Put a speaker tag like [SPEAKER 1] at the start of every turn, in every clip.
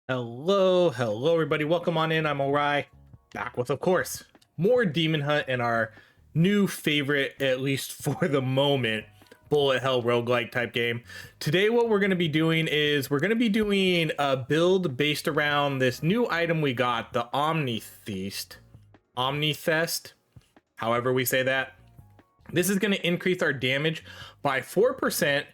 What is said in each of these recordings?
[SPEAKER 1] Hello everybody. Welcome on in. I'm Ori, back with, of course, more Demon Hunt and our new favorite, at least for the moment, bullet hell roguelike type game. Today, what we're going to be doing is we're going to be doing a build based around this new item we got, the Omnithest, however we say that. This is going to increase our damage by 4%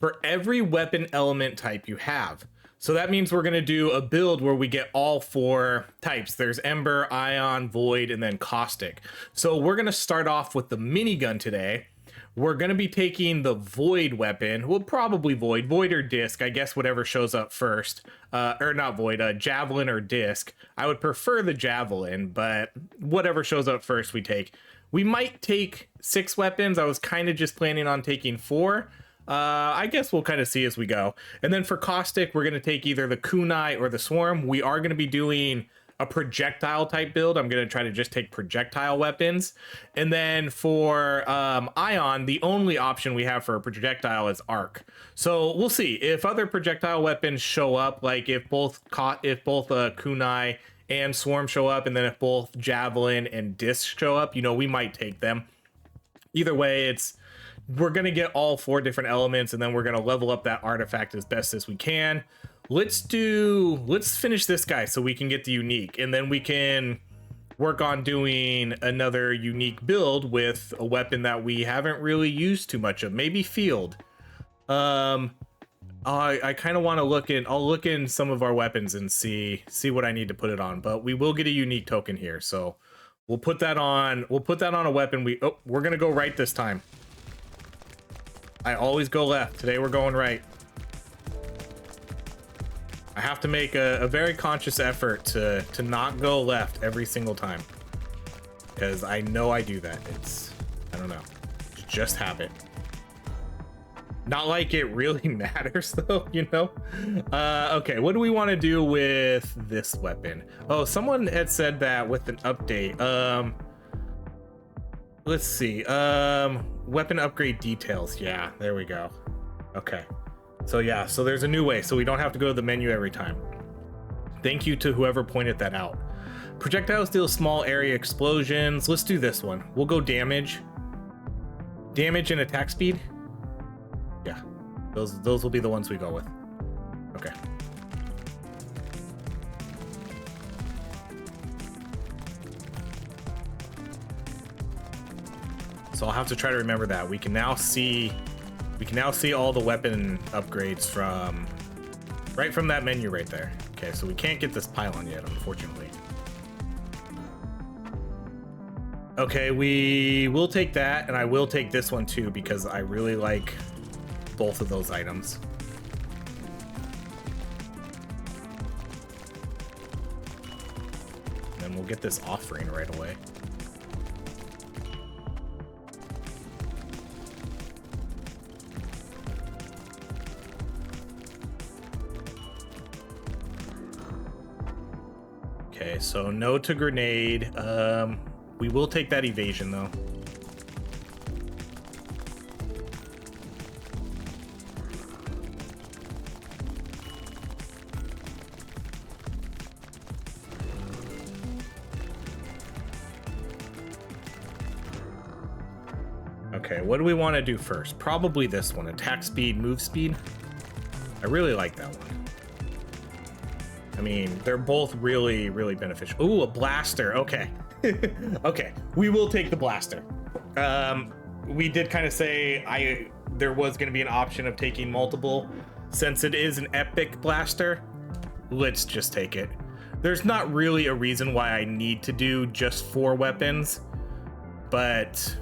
[SPEAKER 1] for every weapon element type you have. So that means we're going to do a build where we get all four types. There's Ember, Ion, Void, and then Caustic. So we're going to start off with the minigun today. We're going to be taking the Void weapon. Well, probably Void or Disc. I guess whatever shows up first. Or not Void, Javelin or Disc. I would prefer the Javelin, but whatever shows up first we take. We might take 6 weapons. I was kind of just planning on taking 4. I guess we'll kind of see as we go. And then for Caustic, we're going to take either the Kunai or the Swarm. We are going to be doing a projectile type build. I'm going to try to just take projectile weapons. And then for Ion, the only option we have for a projectile is Arc. So we'll see if other projectile weapons show up, like if both Kunai and Swarm show up, and then if both Javelin and Disc show up, you know, we might take them. Either way, we're going to get all 4 different elements, and then we're going to level up that artifact as best as we can. Let's finish this guy so we can get the unique, and then we can work on doing another unique build with a weapon that we haven't really used too much of, maybe Field. I kind of want to I'll look in some of our weapons and see what I need to put it on, but we will get a unique token here, so we'll put that on a weapon. We're going to go right this time. I always go left. Today we're going right. I have to make a very conscious effort to not go left every single time, because I know I do that. I don't know. It's just habit. Not like it really matters though, you know? Okay, what do we want to do with this weapon? Oh, someone had said that with an update. Let's see. Weapon upgrade details. Yeah, there we go. Okay. So yeah, so there's a new way, so we don't have to go to the menu every time. Thank you to whoever pointed that out. Projectiles deal small area explosions. Let's do this one. We'll go damage. Damage and attack speed. Yeah, those will be the ones we go with. Okay. So I'll have to try to remember that. We can now see all the weapon upgrades from right from that menu right there. Okay, so we can't get this pylon yet, unfortunately. Okay, we will take that, and I will take this one too, because I really like both of those items. And then we'll get this offering right away. Okay, so no to grenade. We will take that evasion though. Okay, what do we want to do first? Probably this one, attack speed, move speed. I really like that one. I mean, they're both really, really beneficial. Ooh, a blaster. Okay. Okay, we will take the blaster. We did kind of say there was going to be an option of taking multiple. Since it is an epic blaster, let's just take it. There's not really a reason why I need to do just 4 weapons, but,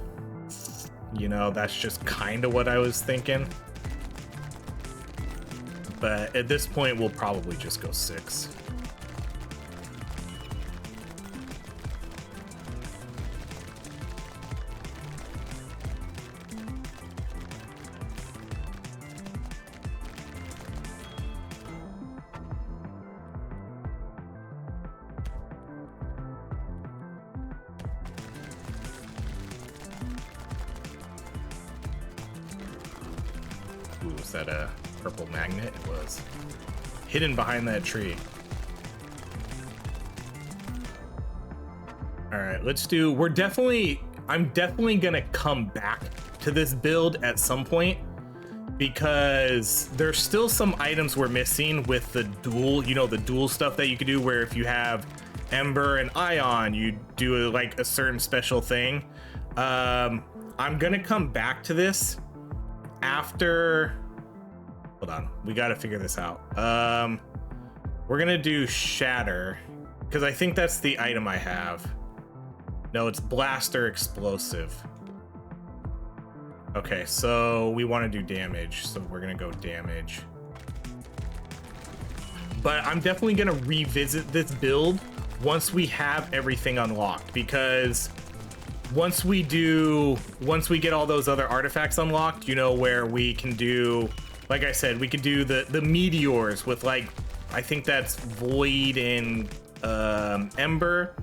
[SPEAKER 1] you know, that's just kind of what I was thinking. But at this point, we'll probably just go 6. Ooh, was that a purple magnet? It was hidden behind that tree. All right, let's do, I'm definitely gonna come back to this build at some point because there's still some items we're missing with the dual, you know, the dual stuff that you could do where if you have Ember and Ion, you do like a certain special thing. I'm gonna come back to this after, hold on, we gotta figure this out. We're gonna do Shatter because I think that's the item I have. No, it's Blaster Explosive. Okay, so we want to do damage, so we're gonna go damage. But I'm definitely gonna revisit this build once we have everything unlocked, because once we get all those other artifacts unlocked, you know, where we can do, like I said, we could do the meteors with, like, I think that's Void and Ember.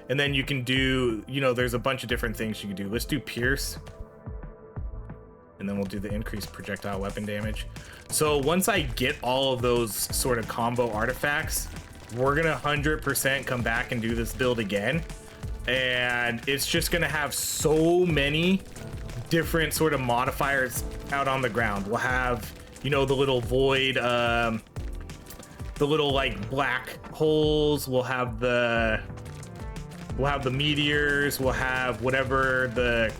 [SPEAKER 1] And then you can do, you know, there's a bunch of different things you can do. Let's do Pierce. And then we'll do the increased projectile weapon damage. So once I get all of those sort of combo artifacts, we're gonna 100% come back and do this build again. And it's just gonna have so many different sort of modifiers out on the ground. We'll have, you know, the little void, the little like black holes. We'll have the meteors. We'll have whatever the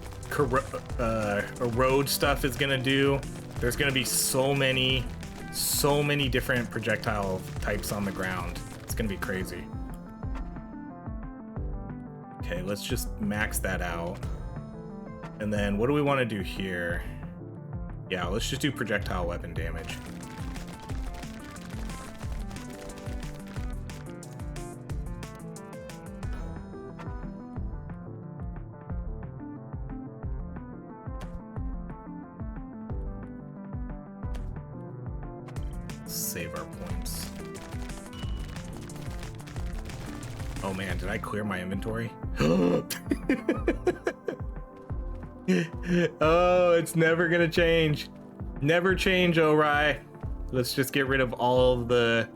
[SPEAKER 1] erode stuff is gonna do. There's gonna be so many different projectile types on the ground. It's gonna be crazy. Okay, let's just max that out. And then what do we want to do here? Yeah, let's just do projectile weapon damage. Save our points. Oh man, did I clear my inventory? Oh, it's never gonna change. Never change, Ori. Let's just get rid of all of the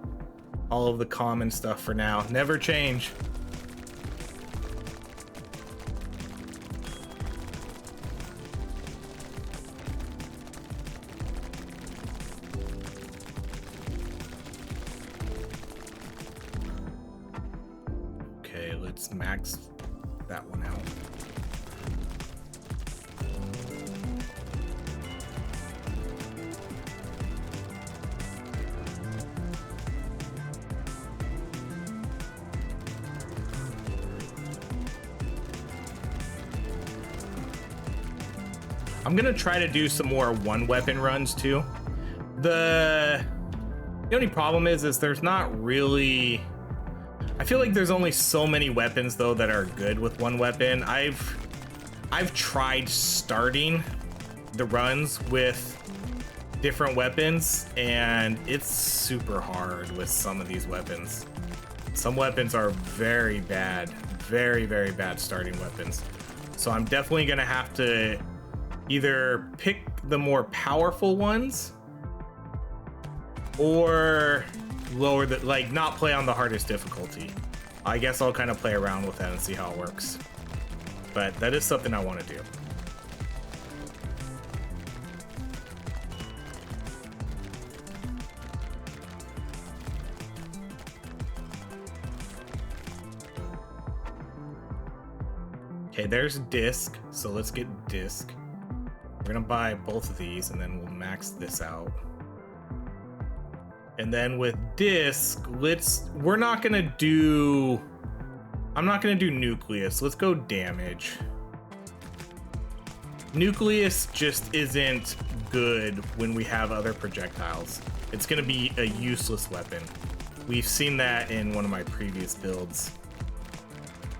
[SPEAKER 1] common stuff for now. Never change. Let's max that one out. I'm gonna try to do some more one weapon runs too. The only problem is there's not really, I feel like there's only so many weapons though that are good with one weapon. I've tried starting the runs with different weapons and it's super hard with some of these weapons. Some weapons are very bad, very bad starting weapons. So I'm definitely gonna have to either pick the more powerful ones or lower the, like, not play on the hardest difficulty. I guess I'll kind of play around with that and see how it works. But that is something I want to do. Okay, there's disc, so let's get disc. We're gonna buy both of these and then we'll max this out. And then with disc, I'm not gonna do nucleus. Let's go damage. Nucleus just isn't good when we have other projectiles. It's gonna be a useless weapon. We've seen that in one of my previous builds.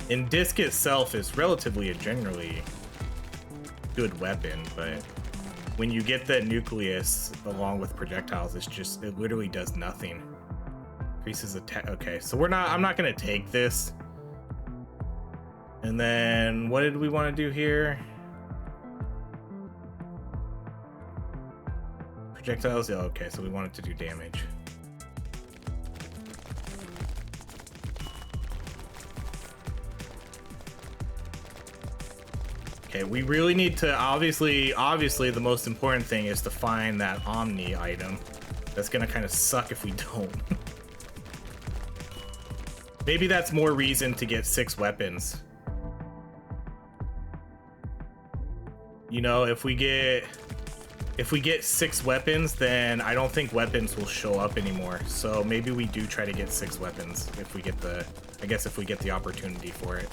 [SPEAKER 1] And disc itself is relatively a generally good weapon, but when you get that nucleus along with projectiles, it literally does nothing. Increases attack. Okay, so I'm not gonna take this. And then what did we want to do here? Projectiles. Yeah, okay, so we wanted to do damage. Okay, we really need to, obviously the most important thing is to find that Omni item. That's gonna kind of suck if we don't. Maybe that's more reason to get 6 weapons. You know, if we get 6 weapons, then I don't think weapons will show up anymore. So maybe we do try to get 6 weapons if we get the, I guess if we get the opportunity for it.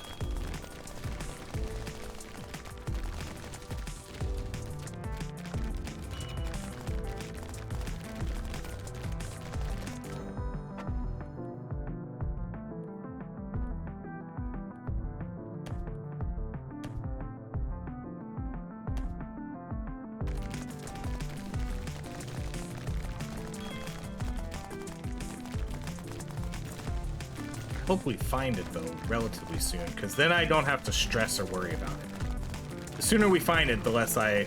[SPEAKER 1] Hopefully find it though relatively soon, because then I don't have to stress or worry about it. The sooner we find it, the less I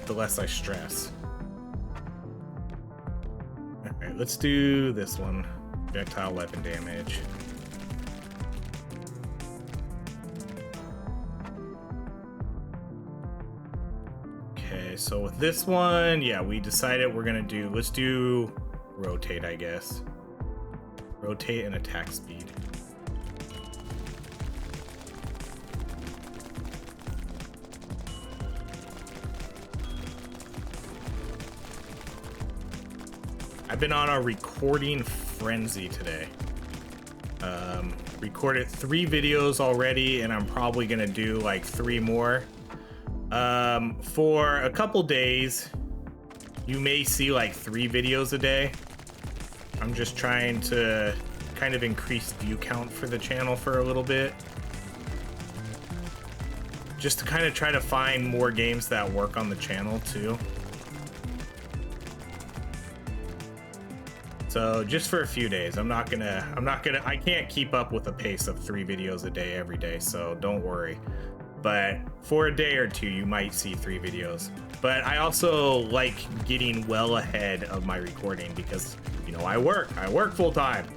[SPEAKER 1] stress. All right, let's do this one. Projectile weapon damage. Okay, so with this one, yeah, we decided we're gonna do, let's do rotate, I guess. Rotate and attack speed. I've been on a recording frenzy today. Recorded 3 videos already, and I'm probably gonna do like 3 more. For a couple days, you may see like 3 videos a day. I'm just trying to kind of increase view count for the channel for a little bit. Just to kind of try to find more games that work on the channel too. So just for a few days, I can't keep up with a pace of 3 videos a day every day, so don't worry. But for a day or 2, you might see 3 videos. But I also like getting well ahead of my recording because, you know, I work full time.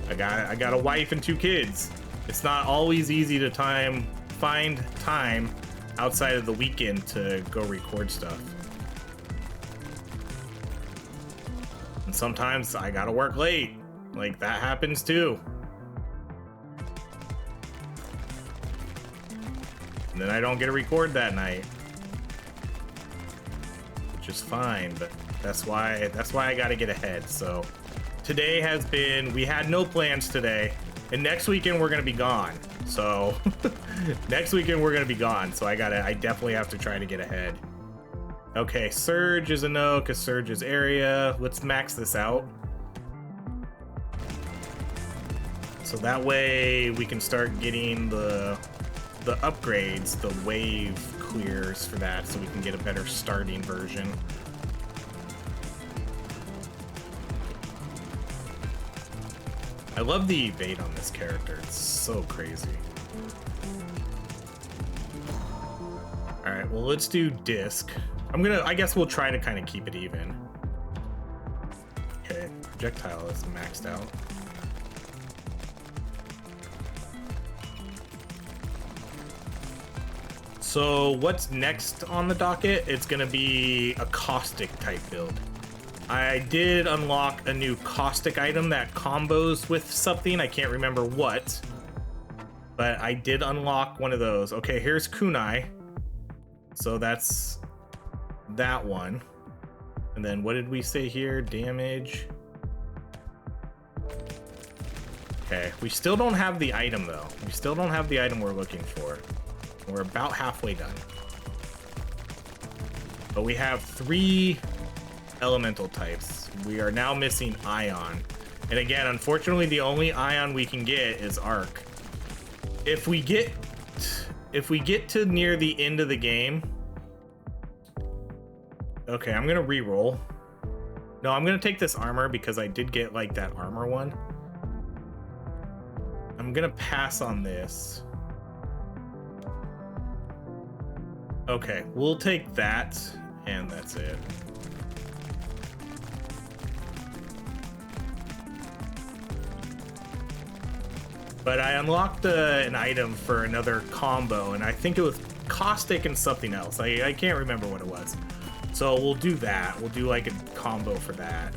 [SPEAKER 1] I got a wife and 2 kids. It's not always easy to find time outside of the weekend to go record stuff. And sometimes I gotta work late. Like, that happens too. And then I don't get to record that night. Which is fine, but that's why I gotta get ahead. So today has been, we had no plans today, and next weekend we're gonna be gone. So next weekend we're gonna be gone. So I definitely have to try to get ahead. Okay, Surge is a no, because Surge is area. Let's max this out. So that way we can start getting the upgrades, the wave clears for that, so we can get a better starting version. I love the evade on this character. It's so crazy. All right, well, let's do disc. I guess we'll try to kind of keep it even. Okay, projectile is maxed out. So what's next on the docket? It's gonna be a caustic type build. I did unlock a new caustic item that combos with something. I can't remember what, but I did unlock one of those. Okay, here's kunai. So that's that one. And then what did we say here? Damage. Okay, we still don't have the item though. We still don't have the item we're looking for. We're about halfway done. But we have 3 elemental types. We are now missing ion. And again, unfortunately, the only ion we can get is arc. If we get to near the end of the game. Okay, I'm gonna re-roll. No, I'm gonna take this armor because I did get like that armor one. I'm gonna pass on this. Okay, we'll take that, and that's it. But I unlocked an item for another combo, and I think it was caustic and something else. I can't remember what it was. So we'll do that. We'll do like a combo for that.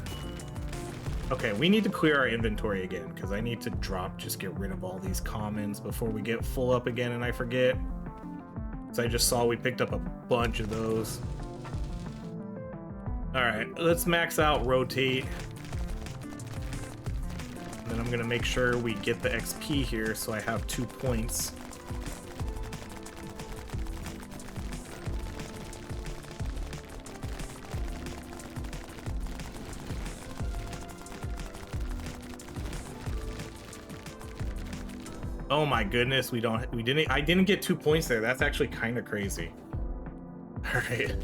[SPEAKER 1] Okay, we need to clear our inventory again because I need to just get rid of all these commons before we get full up again and I forget. So I just saw we picked up a bunch of those. All right, let's max out rotate. Then I'm gonna make sure we get the XP here so I have 2 points. Oh my goodness, I didn't get 2 points there. That's actually kind of crazy. All right.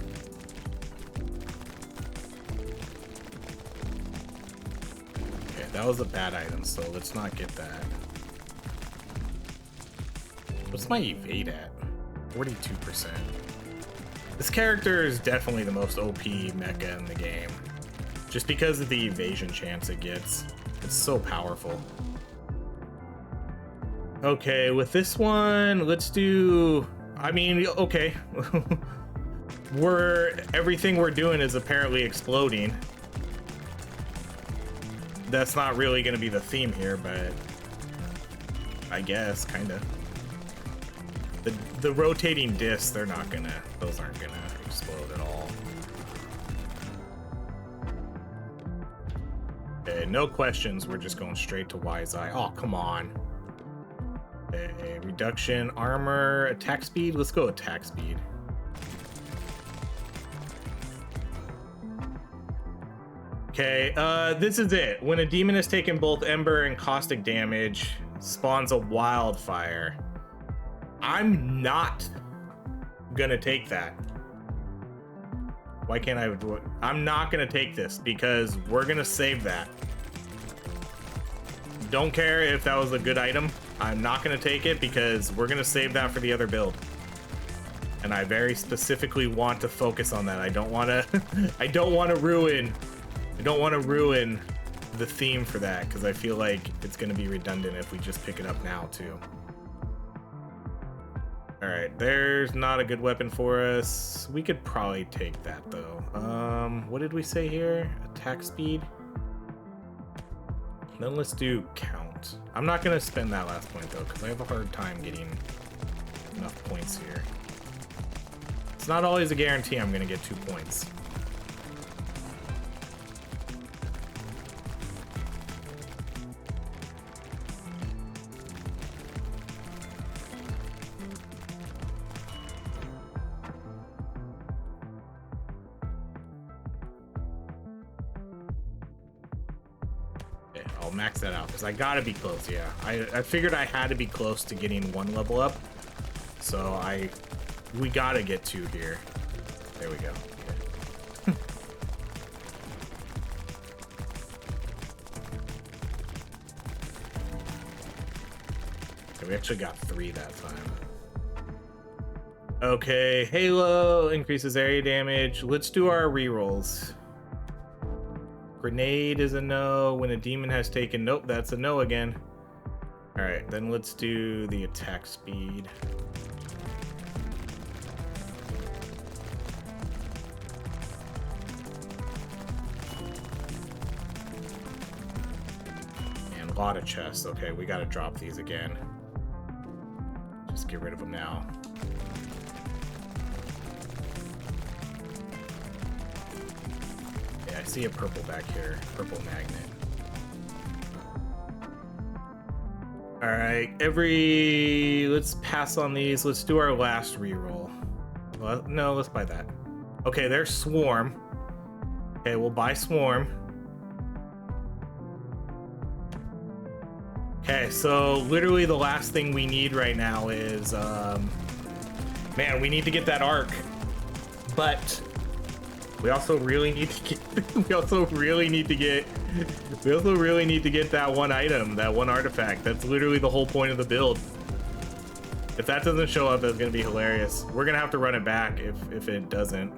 [SPEAKER 1] Okay, that was a bad item, so let's not get that. What's my evade at? 42%. This character is definitely the most OP mecha in the game. Just because of the evasion chance it gets. It's so powerful. Okay, with this one, let's do... I mean, okay. Everything we're doing is apparently exploding. That's not really going to be the theme here, but... I guess, kind of. The rotating discs, those aren't gonna explode at all. Okay, no questions, we're just going straight to Wise Eye. Oh, come on. Okay, reduction, armor, attack speed. Let's go attack speed. Okay, this is it. When a demon has taken both ember and caustic damage, spawns a wildfire. I'm not gonna take that. Why can't I do it? I'm not gonna take this because we're gonna save that. Don't care if that was a good item. I'm not going to take it because we're going to save that for the other build. And I very specifically want to focus on that. I don't want to ruin the theme for that because I feel like it's going to be redundant if we just pick it up now too. All right, there's not a good weapon for us. We could probably take that though. What did we say here? Attack speed. Then let's do count. I'm not gonna spend that last point though, because I have a hard time getting enough points here. It's not always a guarantee I'm gonna get 2 points. I'll max that out because I gotta be close. Yeah, I figured I had to be close to getting 1 level up, so we gotta get 2 here. There we go. Okay. Okay, we actually got 3 that time. Okay, Halo increases area damage. Let's do our rerolls. Grenade is a no. When a demon has taken... Nope, that's a no again. Alright, then let's do the attack speed. And a lot of chests. Okay, we gotta drop these again. Just get rid of them now. I see a purple back here. Purple magnet. All right, let's pass on these. Let's do our last reroll. Well, no, let's buy that. Okay, there's Swarm. Okay, we'll buy Swarm. Okay, so literally the last thing we need right now is, man, we need to get that arc, but we also really need to get that one item, that one artifact. That's literally the whole point of the build. If that doesn't show up, that's gonna be hilarious. We're gonna have to run it back if it doesn't.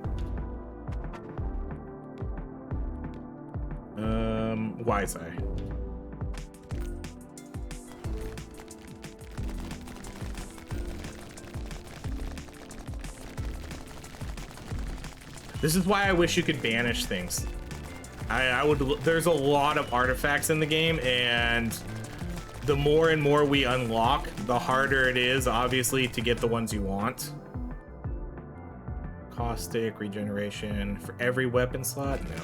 [SPEAKER 1] Wise Eye. This is why I wish you could banish things. I would. There's a lot of artifacts in the game, and the more and more we unlock, the harder it is, obviously, to get the ones you want. Caustic, regeneration for every weapon slot? No.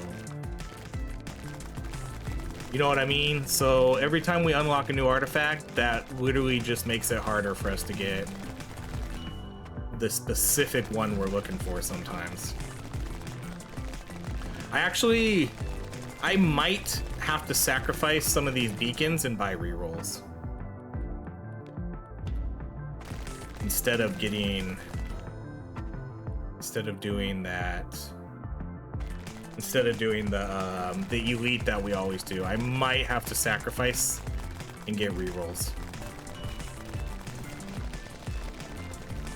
[SPEAKER 1] You know what I mean? So every time we unlock a new artifact, that literally just makes it harder for us to get the specific one we're looking for sometimes. I might have to sacrifice some of these beacons and buy rerolls. Instead of doing the elite that we always do, I might have to sacrifice and get rerolls.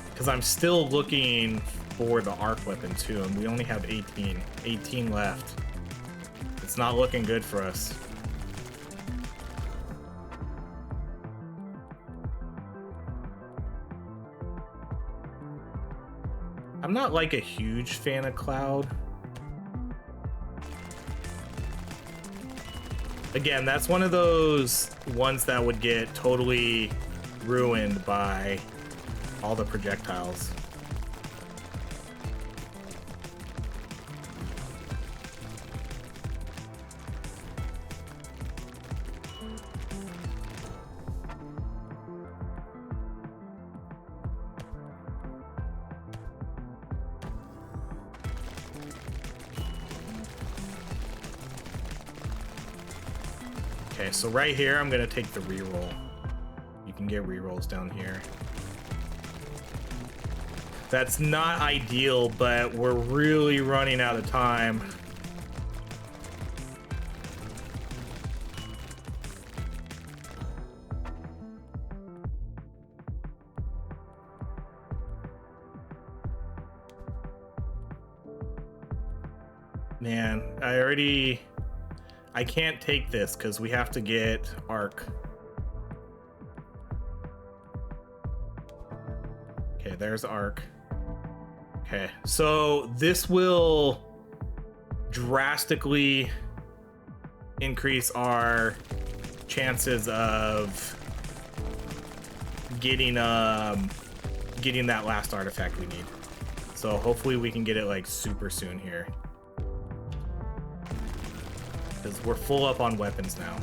[SPEAKER 1] Because I'm still looking for the arc weapon too, and we only have 18 left. It's not looking good for us. I'm not like a huge fan of Cloud. Again, that's one of those ones that would get totally ruined by all the projectiles. Okay, so right here, I'm gonna take the reroll. You can get rerolls down here. That's not ideal, but we're really running out of time. Man, I can't take this because we have to get Arc. Okay, there's Arc. Okay, so this will drastically increase our chances of getting that last artifact we need. So hopefully we can get it like super soon here. Because we're full up on weapons now.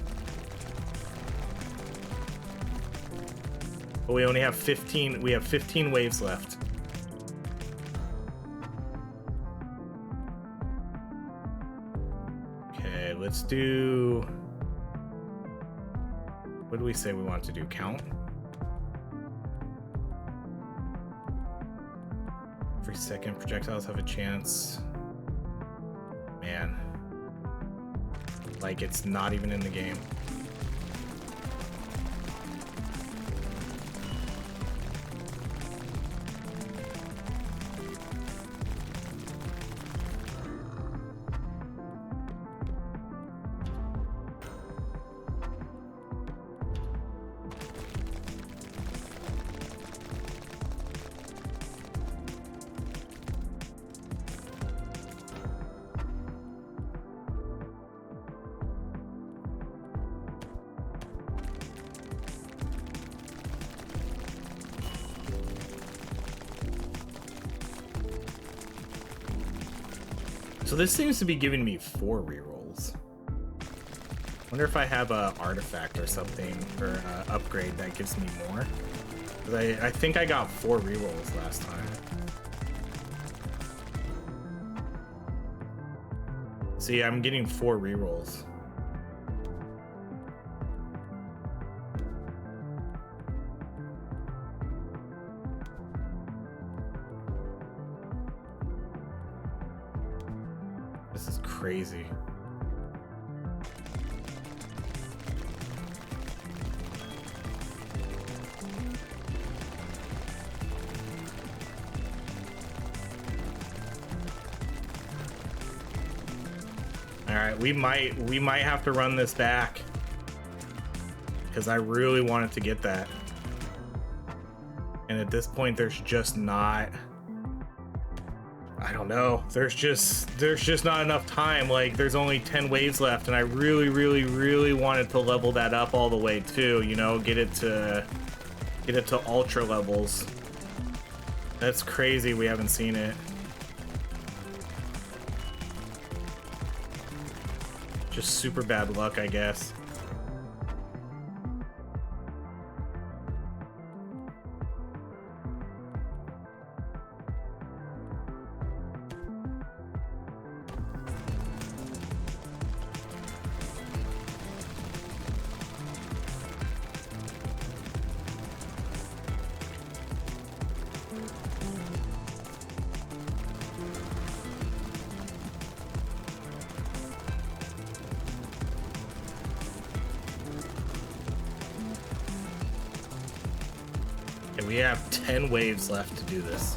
[SPEAKER 1] But we only have 15, we have 15 waves left. Okay, let's do... What do we say we want to do? Count? Every second projectiles have a chance. Man. Like it's not even in the game. So this seems to be giving me 4 rerolls. Wonder if I have a artifact or something, or an upgrade that gives me more. Because I think I got 4 rerolls last time. See, I'm getting 4 rerolls. This is crazy. All right, we might have to run this back because I really wanted to get that. And at this point, there's just not I don't know. There's just not enough time. Like, there's only 10 waves left, and I really wanted to level that up all the way too, you know, get it to ultra levels. That's crazy we haven't seen it. Just super bad luck, I guess. We have 10 waves left to do this.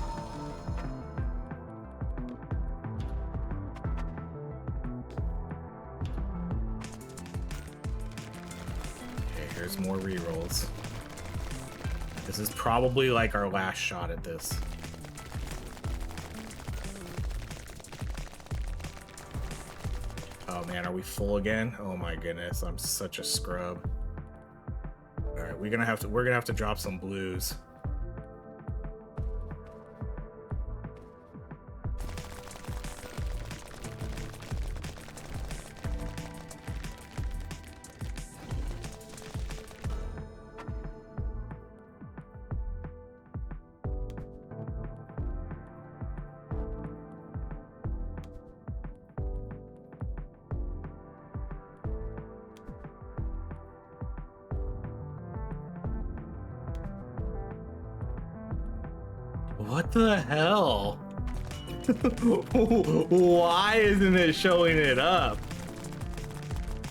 [SPEAKER 1] Okay, here's more rerolls. This is probably like our last shot at this. Oh man, are we full again? Oh my goodness, I'm such a scrub. All right, we're gonna have to drop some blues. What the hell? Why isn't it showing it up?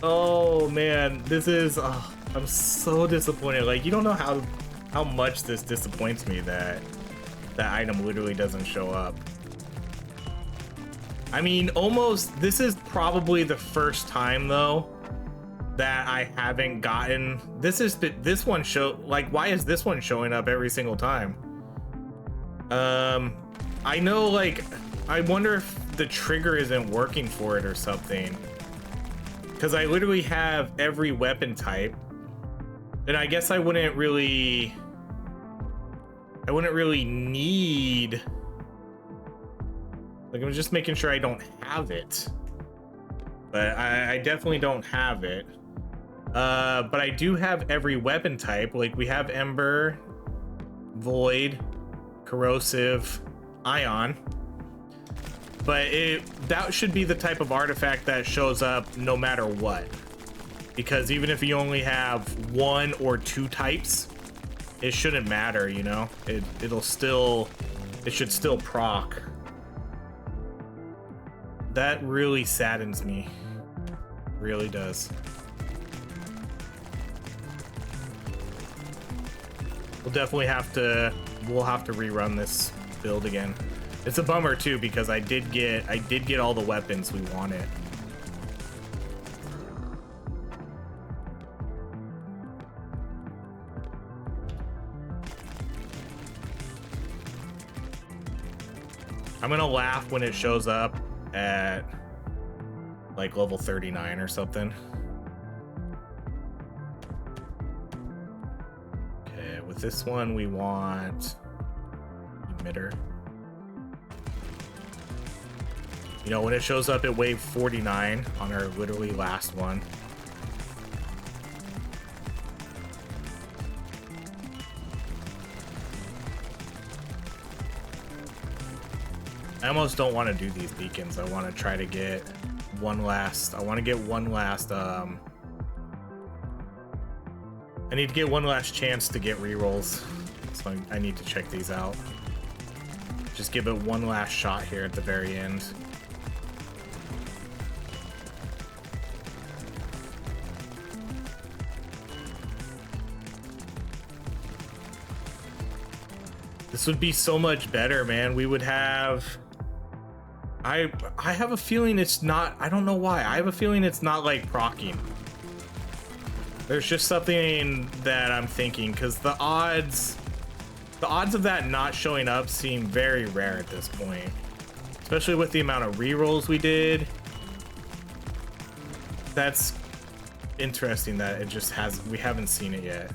[SPEAKER 1] Oh man, this is I'm so disappointed. Like, you don't know how much this disappoints me that that item literally doesn't show up. I mean, this is probably the first time though that I haven't gotten this one like, why is this one showing up every single time? I know, like, I wonder if the trigger isn't working for it or something, because I literally have every weapon type, and I guess I wouldn't really need, like, I'm just making sure I don't have it, but I definitely don't have it. But I do have every weapon type. Like, we have Ember, Void, Corrosive, Ion, but that should be the type of artifact that shows up no matter what, because even if you only have 1 or 2 types, it shouldn't matter, you know. It should still proc. That really saddens me, really does. We'll definitely have to rerun this build again. It's a bummer too, because I did get all the weapons we wanted. I'm gonna laugh when it shows up at like level 39 or something. Okay, with this one we want emitter. You know, when it shows up at wave 49 on our literally last one. I almost don't want to do these beacons. I want to try to get one last, I need to get one last chance to get rerolls. So I need to check these out. Just give it one last shot here at the very end. This would be so much better, man. We would have... I have a feeling it's not... I don't know why. I have a feeling it's not like proccing. There's just something that I'm thinking, because the odds of that not showing up seem very rare at this point. especially with the amount of rerolls we did. That's interesting that it just has, we haven't seen it yet.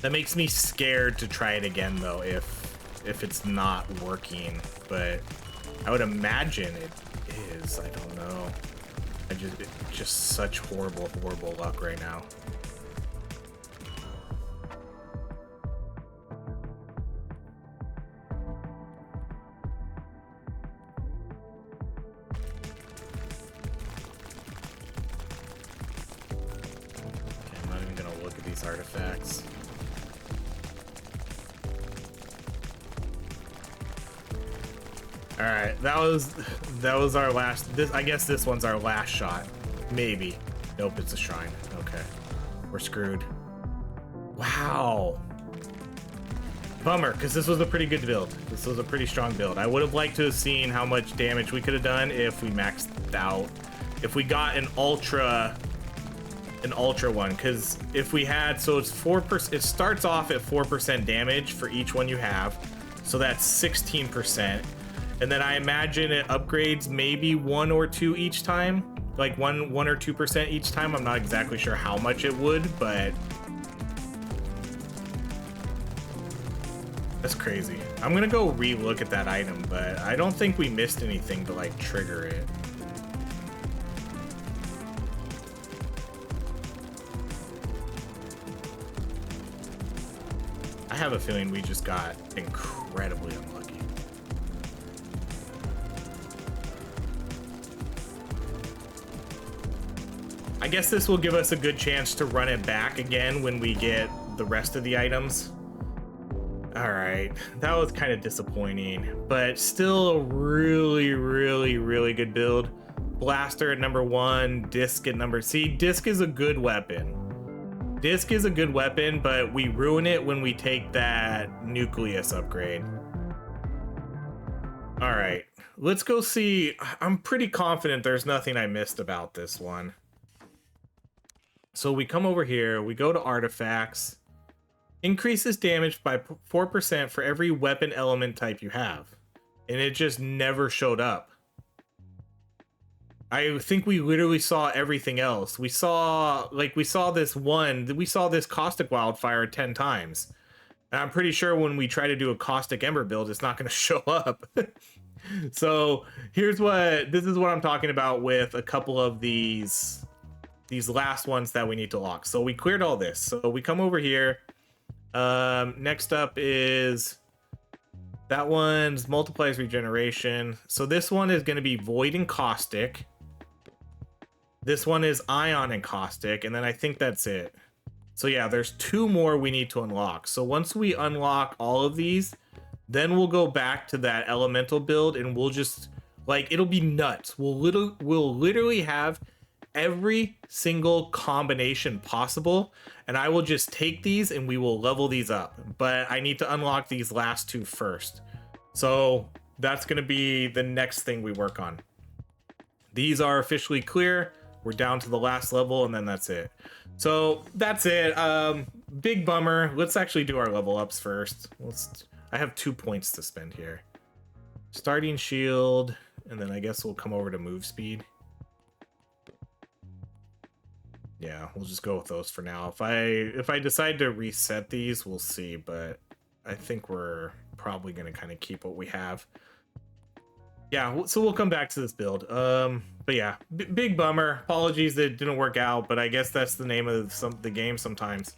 [SPEAKER 1] That makes me scared to try it again though, if it's not working, but I would imagine it is. I don't know. Just such horrible luck right now. Okay, I'm not even gonna look at these artifacts. All right, that was our last. I guess this one's our last shot. Maybe. Nope, it's a shrine. Okay, we're screwed. Wow. Bummer, because this was a pretty good build. This was a pretty strong build. I would have liked to have seen how much damage we could have done if we maxed out. If we got an ultra one, because if we had, so it's 4%. It starts off at 4% damage for each one you have, so that's 16%. And then I imagine it upgrades maybe 1 or 2 each time, like 1 or 2% each time. I'm not exactly sure how much it would, but that's crazy. I'm gonna go re-look at that item, but I don't think we missed anything to like trigger it. I have a feeling we just got incredibly unlucky. I guess this will give us a good chance to run it back again when we get the rest of the items. All right, that was kind of disappointing, but still a really good build. Blaster at number 1, disc at number. See, disc is a good weapon. Disc is a good weapon, but we ruin it when we take that nucleus upgrade. All right, let's go see. I'm pretty confident there's nothing I missed about this one. So we come over here, we go to artifacts, increases damage by 4% for every weapon element type you have. And it just never showed up. I think we literally saw everything else. We saw this caustic wildfire 10 times. And I'm pretty sure when we try to do a caustic ember build, it's not going to show up. So this is what I'm talking about with a couple of these last ones that we need to lock. So we cleared all this. So we come over here. Next up is that one's multiplies regeneration. So this one is going to be void and caustic. This one is ion and caustic, and then I think that's it. So yeah, there's 2 more we need to unlock. So once we unlock all of these, then we'll go back to that elemental build, and we'll just like, it'll be nuts. We'll literally have every single combination possible, and I will just take these and we will level these up. But I need to unlock these last 2 first. So that's going to be the next thing we work on. These are officially clear. We're down to the last level, and then that's it. So that's it. Big bummer. Let's actually do our level ups first. I have 2 points to spend here. Starting shield, and then I guess we'll come over to move speed. Yeah, we'll just go with those for now. If I decide to reset these, we'll see, but I think we're probably going to kind of keep what we have. Yeah, so we'll come back to this build. But yeah, big bummer. Apologies that it didn't work out, but I guess that's the name of the game sometimes.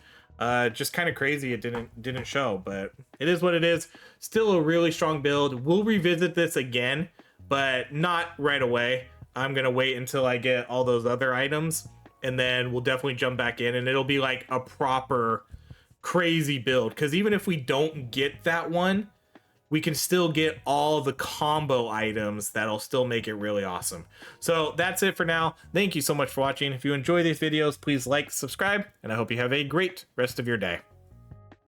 [SPEAKER 1] Just kind of crazy it didn't show, but it is what it is. Still a really strong build. We'll revisit this again, but not right away. I'm going to wait until I get all those other items, and then we'll definitely jump back in, and it'll be like a proper crazy build, because even if we don't get that one, we can still get all the combo items that'll still make it really awesome. So that's it for now. Thank you so much for watching. If you enjoy these videos, please like, subscribe, and I hope you have a great rest of your day.